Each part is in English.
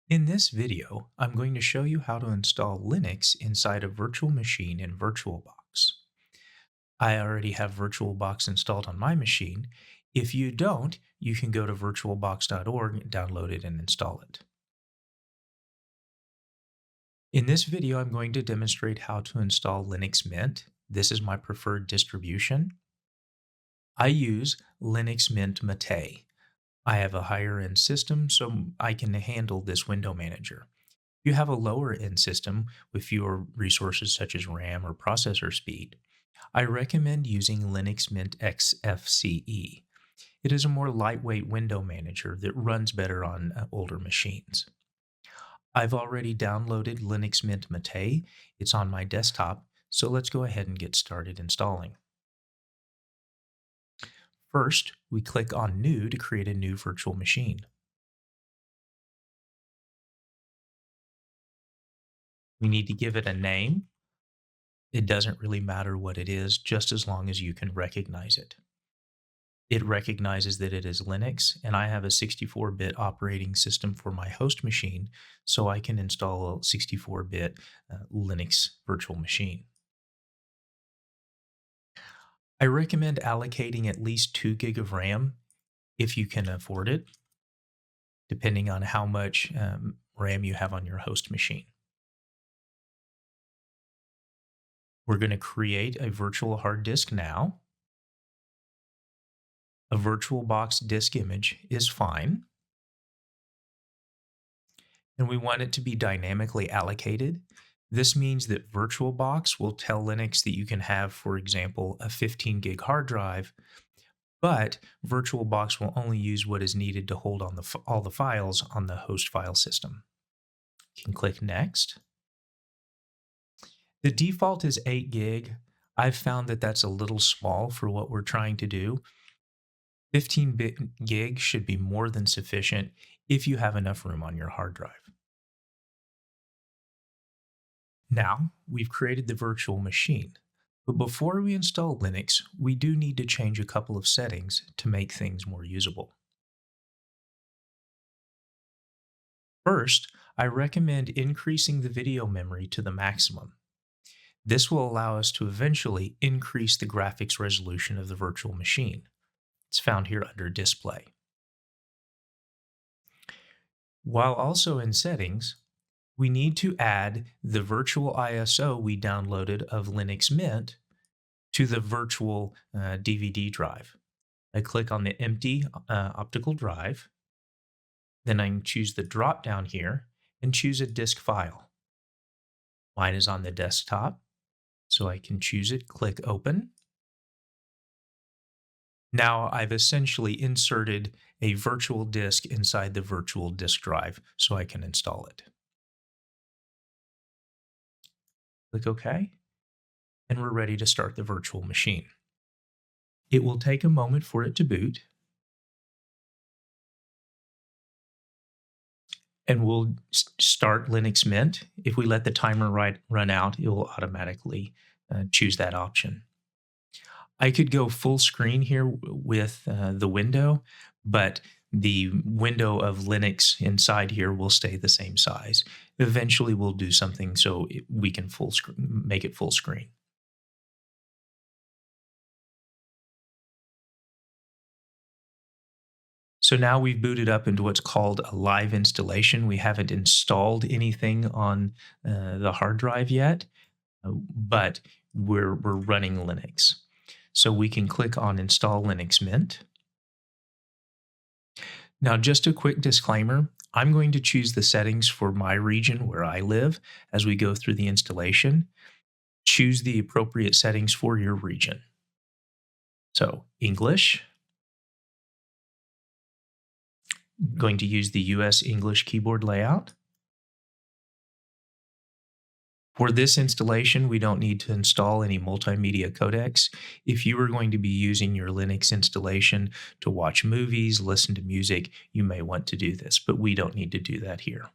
In this video, I'm going to show you how to install Linux inside a virtual machine in VirtualBox. I already have VirtualBox installed on my machine. If you don't, you can go to virtualbox.org, download it, and install it. In this video, I'm going to demonstrate how to install Linux Mint. This is my preferred distribution. I use Linux Mint Mate. I have a higher end system, so I can handle this window manager. If you have a lower end system with fewer resources such as RAM or processor speed, I recommend using Linux Mint XFCE. It is a more lightweight window manager that runs better on older machines. I've already downloaded Linux Mint Mate. It's on my desktop, so let's go ahead and get started installing. First, we click on New to create a new virtual machine. We need to give it a name. It doesn't really matter what it is, just as long as you can recognize it. It recognizes that it is Linux, and I have a 64-bit operating system for my host machine, so I can install a 64-bit Linux virtual machine. I recommend allocating at least 2 gig of RAM if you can afford it, depending on how much RAM you have on your host machine. We're going to create a virtual hard disk now. A VirtualBox disk image is fine. And we want it to be dynamically allocated. This means that VirtualBox will tell Linux that you can have, for example, a 15 gig hard drive, but VirtualBox will only use what is needed to hold on all the files on the host file system. You can click Next. The default is 8 gig. I've found that that's a little small for what we're trying to do. 15 gig should be more than sufficient if you have enough room on your hard drive. Now, we've created the virtual machine. But before we install Linux, we do need to change a couple of settings to make things more usable. First, I recommend increasing the video memory to the maximum. This will allow us to eventually increase the graphics resolution of the virtual machine. It's found here under Display. While also in Settings, we need to add the virtual ISO we downloaded of Linux Mint to the virtual DVD drive. I click on the empty optical drive. Then I can choose the drop down here and choose a disk file. Mine is on the desktop, so I can choose it, click Open. Now I've essentially inserted a virtual disk inside the virtual disk drive, so I can install it. Click OK, and we're ready to start the virtual machine. It will take a moment for it to boot, and we'll start Linux Mint. If we let the timer run out, it will automatically choose that option. I could go full screen here with the window, but the window of Linux inside here will stay the same size. Eventually, we'll do something so we can make it full screen. So now we've booted up into what's called a live installation. We haven't installed anything on the hard drive yet, but we're running Linux. So we can click on Install Linux Mint. Now, just a quick disclaimer, I'm going to choose the settings for my region where I live as we go through the installation. Choose the appropriate settings for your region. So English, going to use the US English keyboard layout. For this installation, we don't need to install any multimedia codecs. If you are going to be using your Linux installation to watch movies, listen to music, you may want to do this, but we don't need to do that here.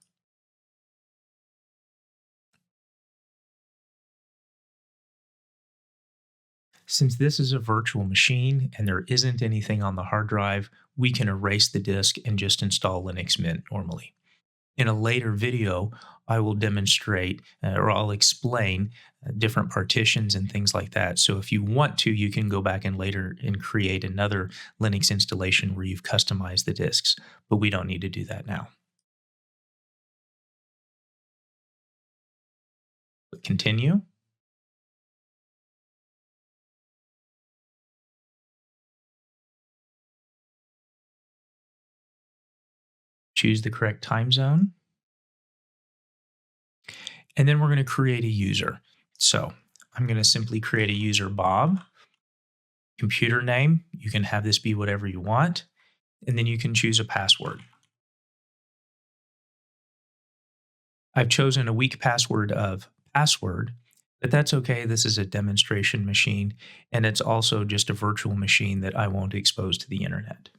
Since this is a virtual machine and there isn't anything on the hard drive, we can erase the disk and just install Linux Mint normally. In a later video, I will demonstrate or I'll explain different partitions and things like that. So if you want to, you can go back and later and create another Linux installation where you've customized the disks, but we don't need to do that now. Continue. Choose the correct time zone. And then we're going to create a user. So I'm going to simply create a user Bob. Computer name, you can have this be whatever you want. And then you can choose a password. I've chosen a weak password of password, but that's okay. This is a demonstration machine, and it's also just a virtual machine that I won't expose to the internet.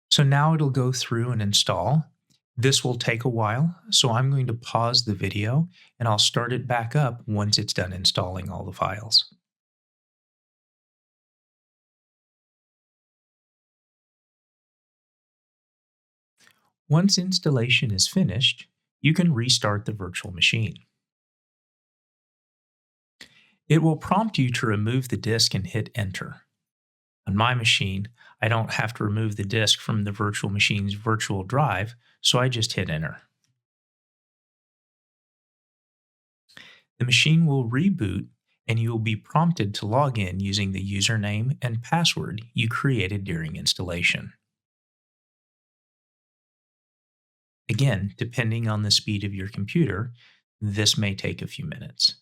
So now it'll go through and install. This will take a while, so I'm going to pause the video and I'll start it back up once it's done installing all the files. Once installation is finished, you can restart the virtual machine. It will prompt you to remove the disk and hit enter. On my machine, I don't have to remove the disk from the virtual machine's virtual drive, so I just hit enter. The machine will reboot and you will be prompted to log in using the username and password you created during installation. Again, depending on the speed of your computer, this may take a few minutes.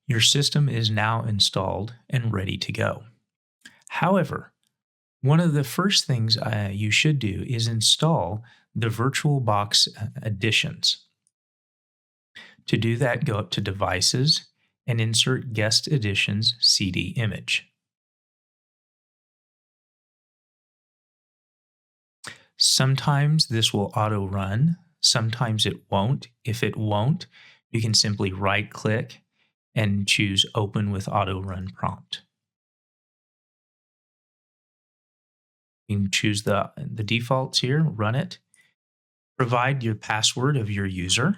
Your system is now installed and ready to go. However, one of the first things you should do is install the VirtualBox additions. To do that, go up to Devices and insert Guest Editions CD image. Sometimes this will auto run, sometimes it won't. If it won't, you can simply right click and choose Open with Auto Run Prompt. You can choose the defaults here, run it. Provide your password of your user.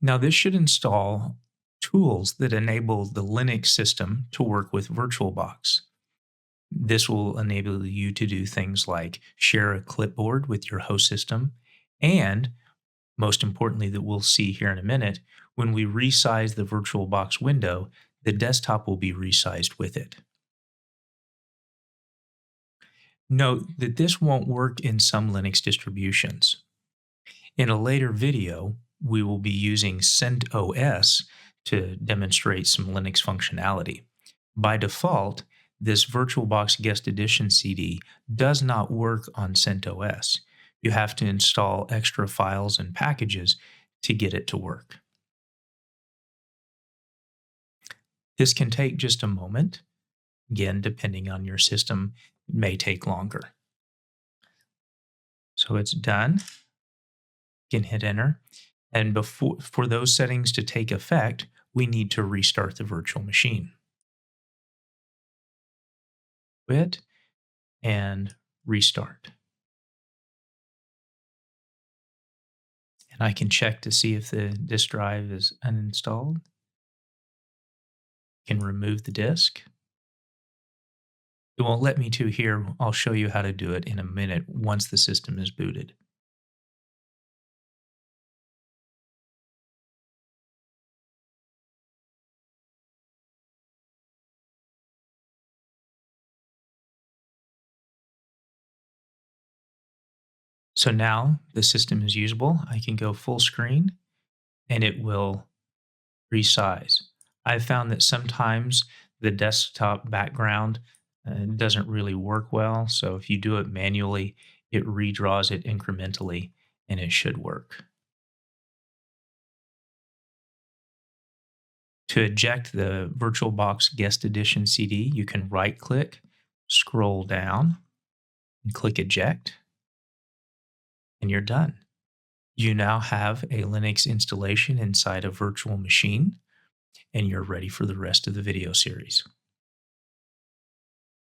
Now this should install tools that enable the Linux system to work with VirtualBox. This will enable you to do things like share a clipboard with your host system, and most importantly, that we'll see here in a minute, when we resize the VirtualBox window, the desktop will be resized with it. Note that this won't work in some Linux distributions. In a later video, we will be using CentOS to demonstrate some Linux functionality. By default, this VirtualBox Guest Edition CD does not work on CentOS. You have to install extra files and packages to get it to work. This can take just a moment. Again, depending on your system, it may take longer. So it's done. You can hit enter. And for those settings to take effect, we need to restart the virtual machine. Quit and restart. And I can check to see if the disk drive is uninstalled. Can remove the disk. It won't let me to here. I'll show you how to do it in a minute once the system is booted. So now the system is usable. I can go full screen and it will resize. I've found that sometimes the desktop background doesn't really work well. So if you do it manually, it redraws it incrementally and it should work. To eject the VirtualBox Guest Edition CD, you can right click, scroll down, and click eject, and you're done. You now have a Linux installation inside a virtual machine, and you're ready for the rest of the video series.